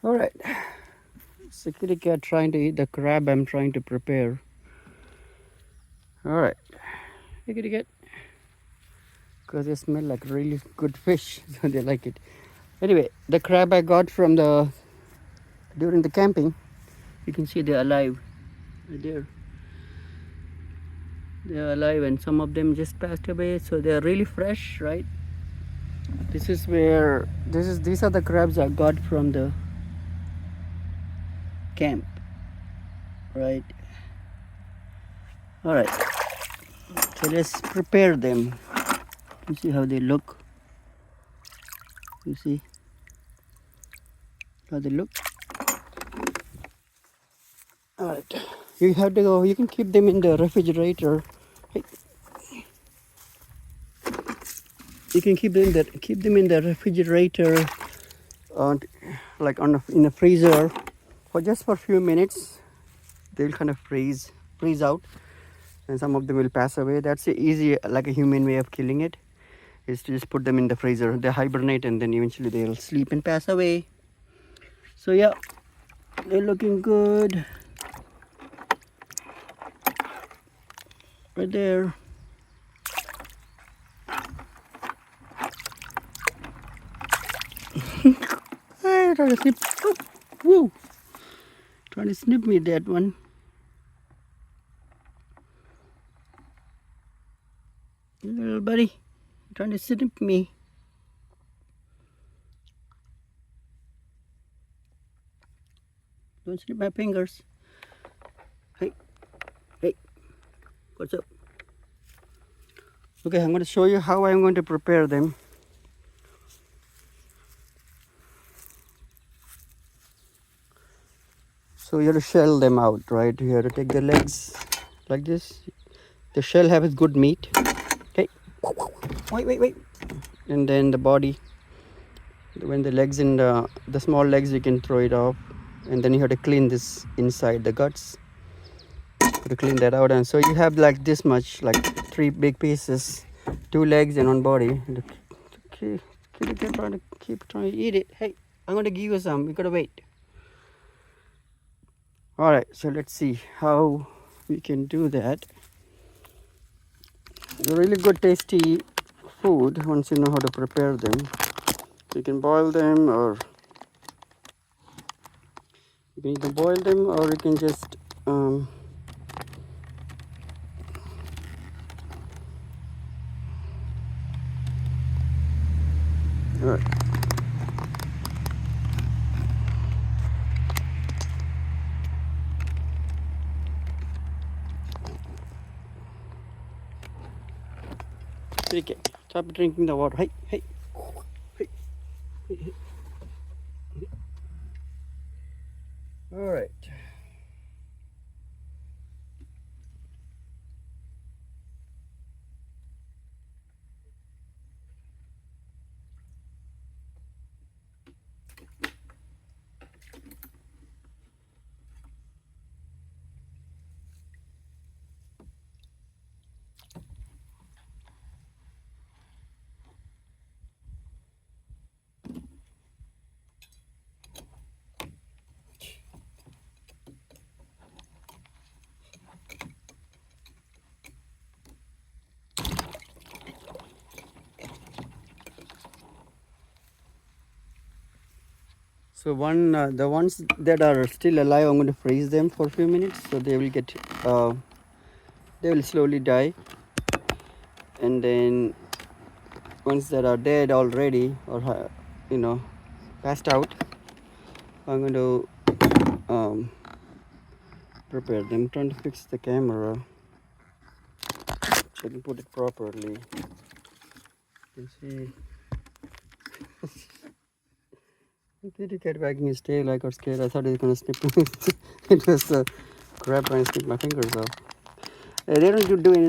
All right. Security cat trying to eat the crab I'm trying to prepare. All right. Security cat. Because they smell like really good fish, so they like it. Anyway, the crab I got from during the camping, you can see they're alive. Right there. They're alive, and some of them just passed away, so they're really fresh, right? These are the crabs I got from the camp, right? All right. So let's prepare them. You see how they look. You see how they look. All right. You have to go. You can keep them in the refrigerator. Hey. You can keep them in the refrigerator, like in a freezer, for just for a few minutes. They'll kind of freeze out, and some of them will pass away. That's the easy, like a human way of killing it, is to just put them in the freezer. They hibernate, and then eventually they'll sleep and pass away. So yeah, they're looking good. Right there. Hey, trying to snip. Oh, whoa. Trying to snip me, that one. Little buddy, trying to snip me. Don't snip my fingers. Hey, hey, what's up? Okay, I'm going to show you how I'm going to prepare them. So you have to shell them out, right? You have to take the legs like this. The shell has good meat. Okay, wait. And then the body. When the legs and the small legs, you can throw it off. And then you have to clean this inside, the guts. You have to clean that out. And so you have like this much, like 3 big pieces, 2 legs and 1 body. And keep trying to eat it. Hey, I'm going to give you some. You got to wait. All right, so let's see how we can do that. They're really good, tasty food once you know how to prepare them. You can boil them, or you can boil them, or you can just all right. Okay, stop drinking the water. Hey. All right. So the ones that are still alive, I'm going to freeze them for a few minutes, so they will slowly die. And then ones that are dead already, or passed out, I'm going to prepare them. I'm trying to fix the camera so I can put it properly. You can see. The kitty cat wagging his tail. I got scared. I thought he was going to snip me. It was a crab trying to snip my fingers off. They don't do anything.